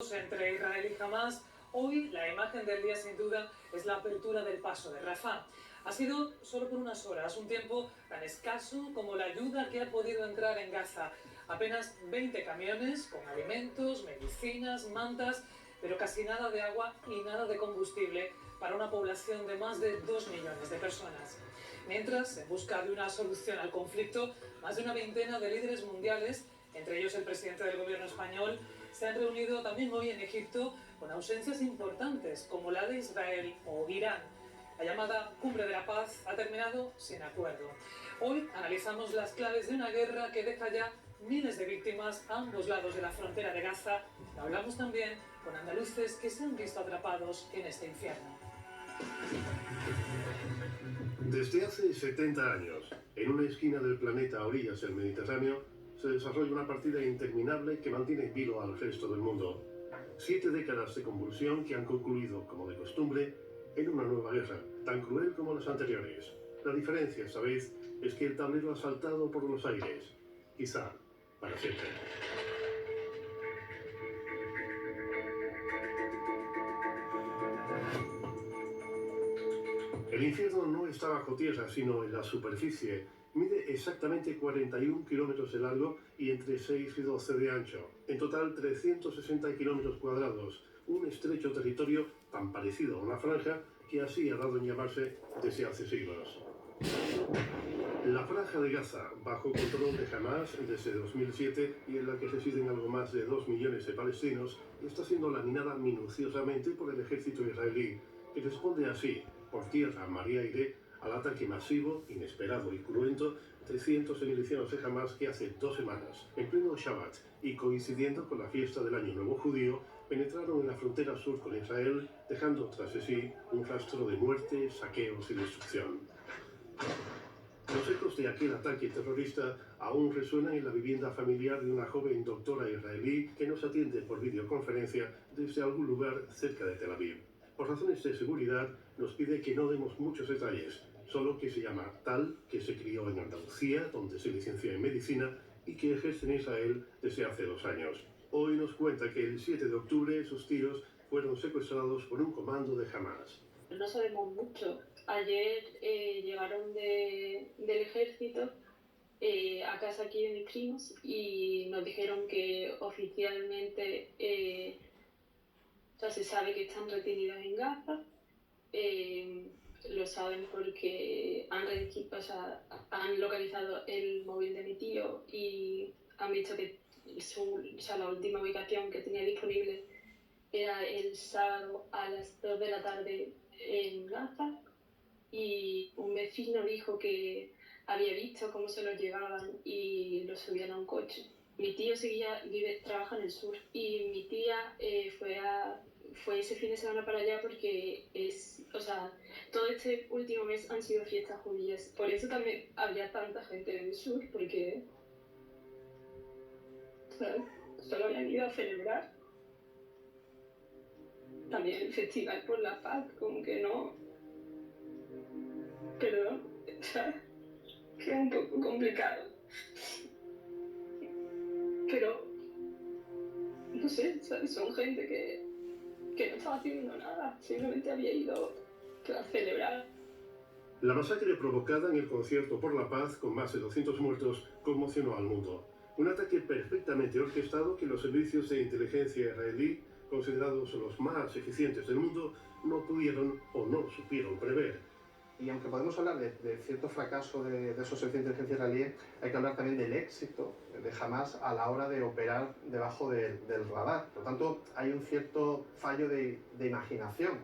Entre Israel y Hamás, hoy la imagen del día sin duda es la apertura del paso de Rafah. Ha sido solo por unas horas, un tiempo tan escaso como la ayuda que ha podido entrar en Gaza. Apenas 20 camiones con alimentos, medicinas, mantas, pero casi nada de agua y nada de combustible para una población de más de 2 millones de personas. Mientras, en busca de una solución al conflicto, más de una veintena de líderes mundiales, entre ellos el presidente del gobierno español, se han reunido también hoy en Egipto con ausencias importantes como la de Israel o Irán. La llamada Cumbre de la Paz ha terminado sin acuerdo. Hoy analizamos las claves de una guerra que deja ya miles de víctimas a ambos lados de la frontera de Gaza. Hablamos también con andaluces que se han visto atrapados en este infierno. Desde hace 70 años, en una esquina del planeta a orillas del Mediterráneo, se desarrolla una partida interminable que mantiene en vilo al resto del mundo. 7 décadas de convulsión que han concluido, como de costumbre, en una nueva guerra, tan cruel como las anteriores. La diferencia, esta vez, es que el tablero ha saltado por los aires, quizá para siempre. El infierno no está bajo tierra, sino en la superficie. Mide exactamente 41 kilómetros de largo y entre 6 y 12 de ancho. En total, 360 kilómetros cuadrados. Un estrecho territorio tan parecido a una franja que así ha dado en llamarse desde hace siglos. La Franja de Gaza, bajo control de Hamás desde 2007 y en la que residen algo más de 2 millones de palestinos, está siendo laminada minuciosamente por el ejército israelí, que responde así, por tierra, mar y aire, al ataque masivo, inesperado y cruento de cientos de milicianos de Hamás que hace 2 semanas, en pleno Shabbat y coincidiendo con la fiesta del Año Nuevo Judío, penetraron en la frontera sur con Israel, dejando tras de sí un rastro de muerte, saqueos y destrucción. Los ecos de aquel ataque terrorista aún resuenan en la vivienda familiar de una joven doctora israelí que nos atiende por videoconferencia desde algún lugar cerca de Tel Aviv. Por razones de seguridad, nos pide que no demos muchos detalles, solo que se llama Tal, que se crió en Andalucía, donde se licenció en medicina y que ejerce en Israel desde hace 2 años. Hoy nos cuenta que el 7 de octubre sus tíos fueron secuestrados por un comando de Hamás. No sabemos mucho. Ayer llegaron del ejército a casa aquí de mis primos y nos dijeron que oficialmente se sabe que están retenidos en Gaza. Lo saben porque han localizado el móvil de mi tío y han visto que la última ubicación que tenía disponible era el sábado a las 2 de la tarde en Gaza, y un vecino dijo que había visto cómo se los llevaban y los subían a un coche. Mi tío trabaja en el sur y mi tía fue ese fin de semana para allá porque todo este último mes han sido fiestas judías. Por eso también había tanta gente en el sur, porque solo habían ido a celebrar. También el Festival por la Paz, como que no... Perdón, que es un poco complicado. Pero, no sé, son gente que no estaba haciendo nada, simplemente había ido a celebrar. La masacre provocada en el concierto por la paz, con más de 200 muertos, conmocionó al mundo. Un ataque perfectamente orquestado que los servicios de inteligencia israelí, considerados los más eficientes del mundo, no pudieron o no supieron prever. Y aunque podemos hablar de cierto fracaso de esos servicios de inteligencia israelíes, hay que hablar también del éxito de Hamás a la hora de operar debajo del radar. Por lo tanto, hay un cierto fallo de imaginación,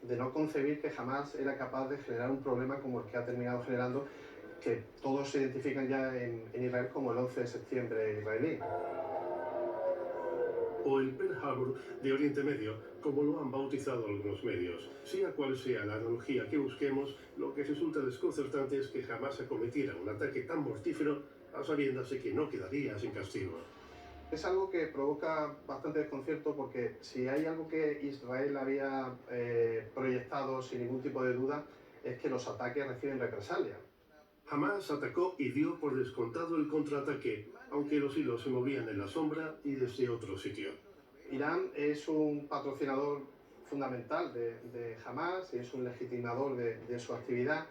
de no concebir que Hamás era capaz de generar un problema como el que ha terminado generando, que todos se identifican ya en Israel como el 11 de septiembre israelí. O el Pearl Harbor de Oriente Medio, como lo han bautizado algunos medios. Sea cual sea la analogía que busquemos, lo que resulta desconcertante es que jamás acometiera un ataque tan mortífero a sabiendas de que no quedaría sin castigo. Es algo que provoca bastante desconcierto porque si hay algo que Israel había proyectado sin ningún tipo de duda es que los ataques reciben represalia. Hamás atacó y dio por descontado el contraataque, aunque los hilos se movían en la sombra y desde otro sitio. Irán es un patrocinador fundamental de Hamás y es un legitimador de su actividad,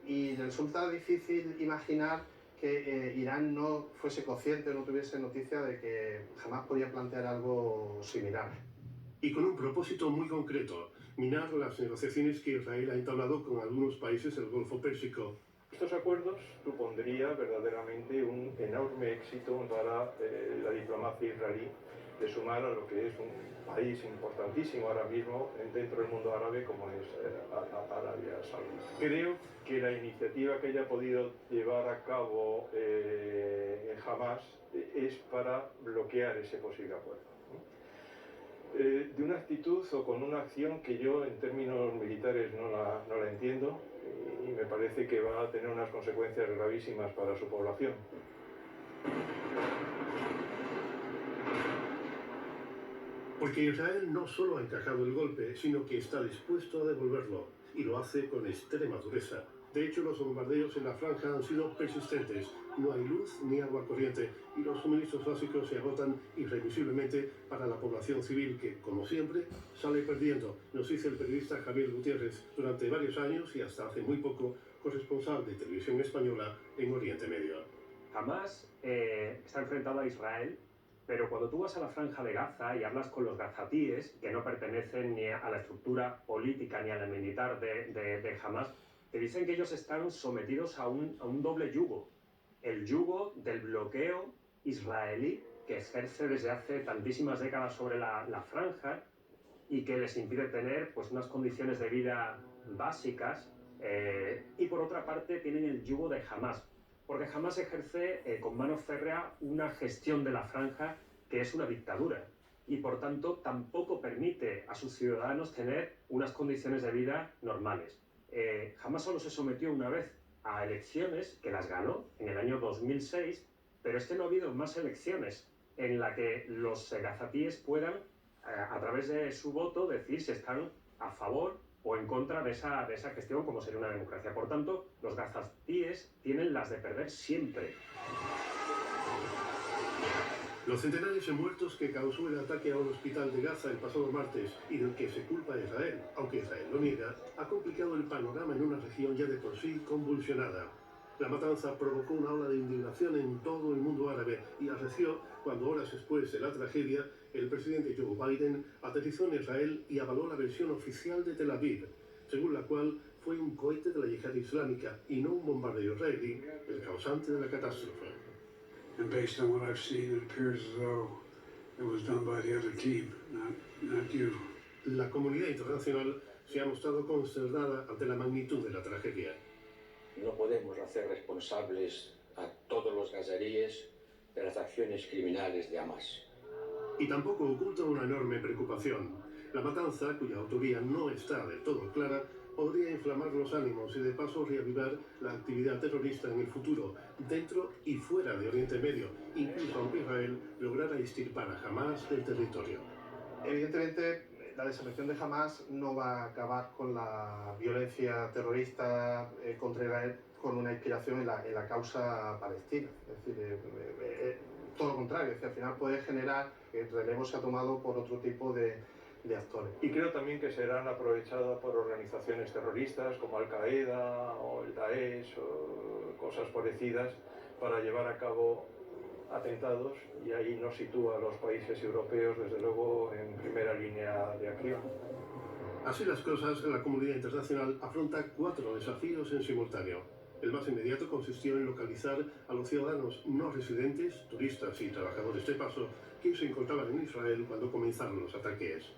y resulta difícil imaginar que Irán no fuese consciente, no tuviese noticia de que Hamás podía plantear algo similar. Y con un propósito muy concreto: minar las negociaciones que Israel ha entablado con algunos países del Golfo Pérsico. Estos acuerdos supondría verdaderamente un enorme éxito para la diplomacia israelí, de sumar a lo que es un país importantísimo ahora mismo dentro del mundo árabe como es Arabia Saudí. Creo que la iniciativa que haya podido llevar a cabo Hamás es para bloquear ese posible acuerdo. De una actitud o con una acción que yo en términos militares no la entiendo, y me parece que va a tener unas consecuencias gravísimas para su población. Porque Israel no solo ha encajado el golpe, sino que está dispuesto a devolverlo, y lo hace con extrema dureza. De hecho, los bombardeos en la franja han sido persistentes. No hay luz ni agua corriente, y los suministros básicos se agotan irremisiblemente para la población civil que, como siempre, sale perdiendo, nos dice el periodista Javier Gutiérrez, durante varios años y hasta hace muy poco corresponsal de Televisión Española en Oriente Medio. Hamás está enfrentado a Israel, pero cuando tú vas a la Franja de Gaza y hablas con los gazatíes, que no pertenecen ni a la estructura política ni a la militar de Hamás, te dicen que ellos están sometidos a un doble yugo. El yugo del bloqueo israelí, que ejerce desde hace tantísimas décadas sobre la franja y que les impide tener pues, unas condiciones de vida básicas. Y por otra parte tienen el yugo de Hamás, porque Hamás ejerce con mano férrea una gestión de la franja que es una dictadura, y por tanto tampoco permite a sus ciudadanos tener unas condiciones de vida normales. Hamás solo se sometió una vez a elecciones, que las ganó en el año 2006, pero es que no ha habido más elecciones en las que los gazatíes puedan, a través de su voto, decir si están a favor o en contra de esa gestión, como sería una democracia. Por tanto, los gazatíes tienen las de perder siempre. Los centenares de muertos que causó el ataque a un hospital de Gaza el pasado martes y del que se culpa a Israel, aunque Israel lo niega, ha complicado el panorama en una región ya de por sí convulsionada. La matanza provocó una ola de indignación en todo el mundo árabe y arreció cuando, horas después de la tragedia, el presidente Joe Biden aterrizó en Israel y avaló la versión oficial de Tel Aviv, según la cual fue un cohete de la yihad islámica y no un bombardeo israelí el causante de la catástrofe. And based on what I've seen, it appears as though it was done by the other team, not you. La comunidad internacional se ha mostrado consternada ante la magnitud de la tragedia. No podemos hacer responsables a todos los gazaríes de las acciones criminales de Hamás. Y tampoco oculta una enorme preocupación. La matanza, cuya autoría no está del todo clara, podría inflamar los ánimos y de paso reavivar la actividad terrorista en el futuro, dentro y fuera de Oriente Medio, incluso aunque Israel lograra extirpar a Hamás del territorio. Evidentemente, la desaparición de Hamás no va a acabar con la violencia terrorista contra Israel con una inspiración en la causa palestina. Es decir, todo lo contrario, es decir, al final puede generar que el relevo sea tomado por otro tipo de actores. Y creo también que serán aprovechadas por organizaciones terroristas como Al-Qaeda o el Daesh o cosas parecidas para llevar a cabo atentados, y ahí nos sitúa a los países europeos desde luego en primera línea de acción. Así las cosas, la comunidad internacional afronta 4 desafíos en simultáneo. El más inmediato consistió en localizar a los ciudadanos no residentes, turistas y trabajadores de paso que se encontraban en Israel cuando comenzaron los ataques.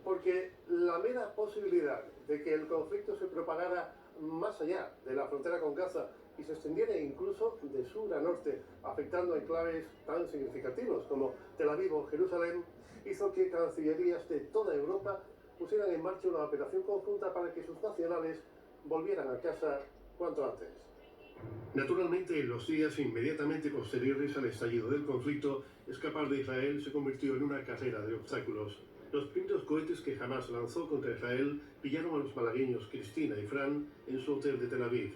Porque la mera posibilidad de que el conflicto se propagara más allá de la frontera con Gaza y se extendiera incluso de sur a norte, afectando a enclaves tan significativos como Tel Aviv o Jerusalén, hizo que cancillerías de toda Europa pusieran en marcha una operación conjunta para que sus nacionales volvieran a casa cuanto antes. Naturalmente, en los días inmediatamente posteriores al estallido del conflicto, escapar de Israel se convirtió en una carrera de obstáculos. Los primeros cohetes que Hamás lanzó contra Israel pillaron a los malagueños Cristina y Fran en su hotel de Tel Aviv,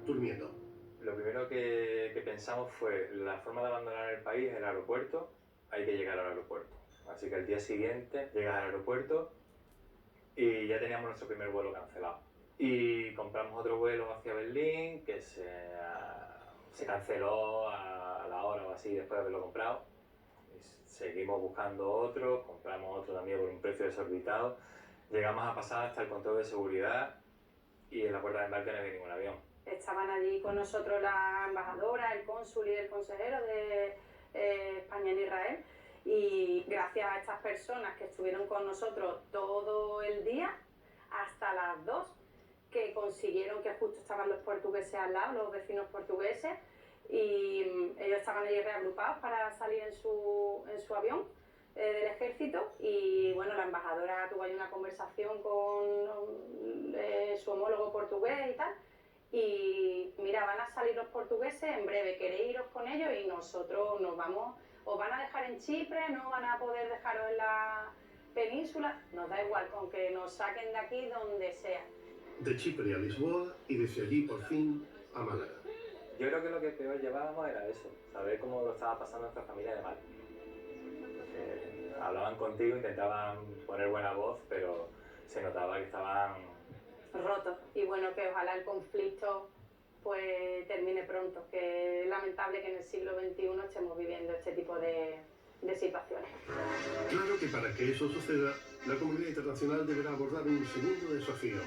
durmiendo. Lo primero que pensamos fue la forma de abandonar el país, el aeropuerto, hay que llegar al aeropuerto. Así que el día siguiente llegas al aeropuerto y ya teníamos nuestro primer vuelo cancelado. Y compramos otro vuelo hacia Berlín que se canceló a la hora o así después de haberlo comprado. Y seguimos buscando otro, compramos otro también por un precio desorbitado. Llegamos a pasar hasta el control de seguridad y en la puerta de embarque no había ningún avión. Estaban allí con nosotros la embajadora, el cónsul y el consejero de España en Israel, y gracias a estas personas que estuvieron con nosotros todo el día, hasta las 2, que consiguieron, que justo estaban los portugueses al lado, los vecinos portugueses, y ellos estaban allí reagrupados para salir en su avión del ejército, y bueno, la embajadora tuvo ahí una conversación con su homólogo portugués y tal, y mira, van a salir los portugueses en breve, queréis iros con ellos y nosotros nos vamos, os van a dejar en Chipre, no van a poder dejaros en la península, nos da igual, con que nos saquen de aquí donde sea. De Chipre a Lisboa y desde allí por fin a Málaga. Yo creo que lo que peor llevábamos era eso, saber cómo lo estaba pasando nuestra familia de mal. Hablaban contigo, intentaban poner buena voz, pero se notaba que estaban rotos. Y bueno, que ojalá el conflicto pues termine pronto, que es lamentable que en el siglo XXI estemos viviendo este tipo de situaciones. Claro que para que eso suceda, la comunidad internacional deberá abordar un segundo desafío: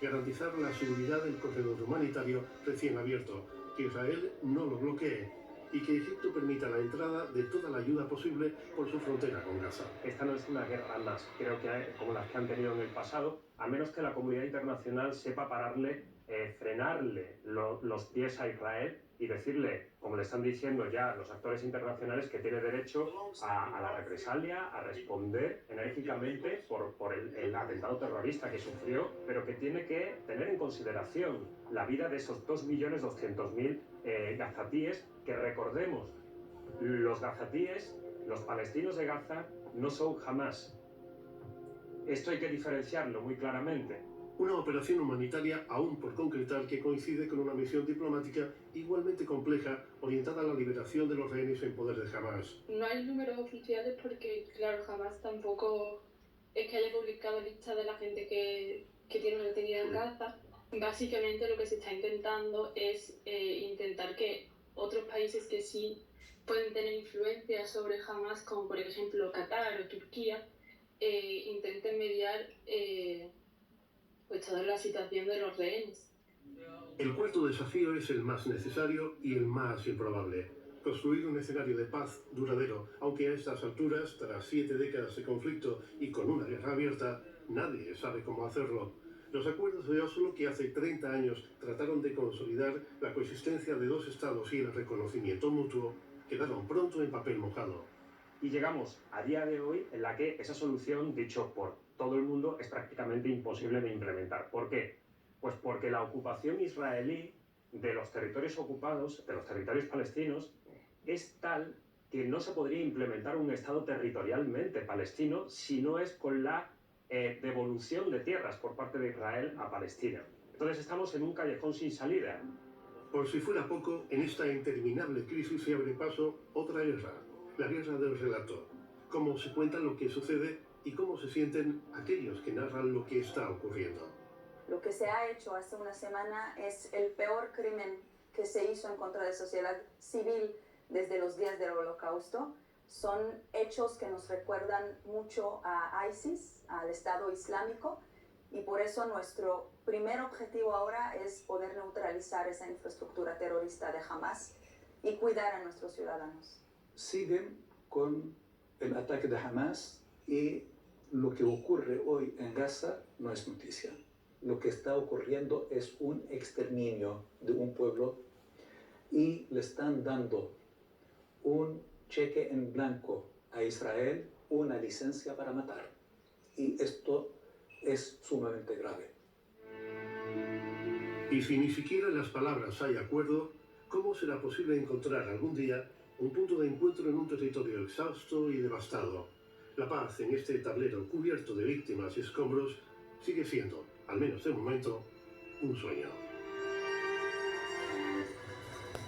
garantizar la seguridad del corredor humanitario recién abierto, que Israel no lo bloquee y que Egipto permita la entrada de toda la ayuda posible por su frontera con Gaza. Esta no es una guerra más, creo que como las que han tenido en el pasado, a menos que la comunidad internacional sepa pararle, frenarle los pies a Israel y decirle, como le están diciendo ya los actores internacionales, que tiene derecho a la represalia, a responder enérgicamente por el atentado terrorista que sufrió, pero que tiene que tener en consideración la vida de esos 2.200.000 gazatíes, que recordemos, los gazatíes, los palestinos de Gaza, no son Hamás. Esto hay que diferenciarlo muy claramente. Una operación humanitaria aún por concretar que coincide con una misión diplomática igualmente compleja orientada a la liberación de los rehenes en poder de Hamás. No hay números oficiales porque, claro, Hamás tampoco es que haya publicado lista de la gente que tiene retenida en Gaza. Básicamente lo que se está intentando es intentar que otros países que sí pueden tener influencia sobre Hamás, como por ejemplo Qatar o Turquía, intenten mediar pues toda la situación de los rehenes. El cuarto desafío es el más necesario y el más improbable: construir un escenario de paz duradero, aunque a estas alturas, tras 7 décadas de conflicto y con una guerra abierta, nadie sabe cómo hacerlo. Los acuerdos de Oslo, que hace 30 años trataron de consolidar la coexistencia de dos estados y el reconocimiento mutuo, quedaron pronto en papel mojado. Y llegamos a día de hoy en la que esa solución, dicho por todo el mundo, es prácticamente imposible de implementar. ¿Por qué? Pues porque la ocupación israelí de los territorios ocupados, de los territorios palestinos, es tal que no se podría implementar un Estado territorialmente palestino si no es con la devolución de tierras por parte de Israel a Palestina. Entonces estamos en un callejón sin salida. Por si fuera poco, en esta interminable crisis se abre paso otra guerra, la guerra del relato. Cómo se cuenta lo que sucede y cómo se sienten aquellos que narran lo que está ocurriendo. Lo que se ha hecho hace una semana es el peor crimen que se hizo en contra de la sociedad civil desde los días del Holocausto. Son hechos que nos recuerdan mucho a ISIS, al Estado Islámico, y por eso nuestro primer objetivo ahora es poder neutralizar esa infraestructura terrorista de Hamás y cuidar a nuestros ciudadanos. Siguen con el ataque de Hamás y lo que ocurre hoy en Gaza no es noticia. Lo que está ocurriendo es un exterminio de un pueblo y le están dando un cheque en blanco a Israel, una licencia para matar. Y esto es sumamente grave. Y si ni siquiera en las palabras hay acuerdo, ¿cómo será posible encontrar algún día un punto de encuentro en un territorio exhausto y devastado? La paz en este tablero cubierto de víctimas y escombros sigue siendo, al menos de momento, un sueño.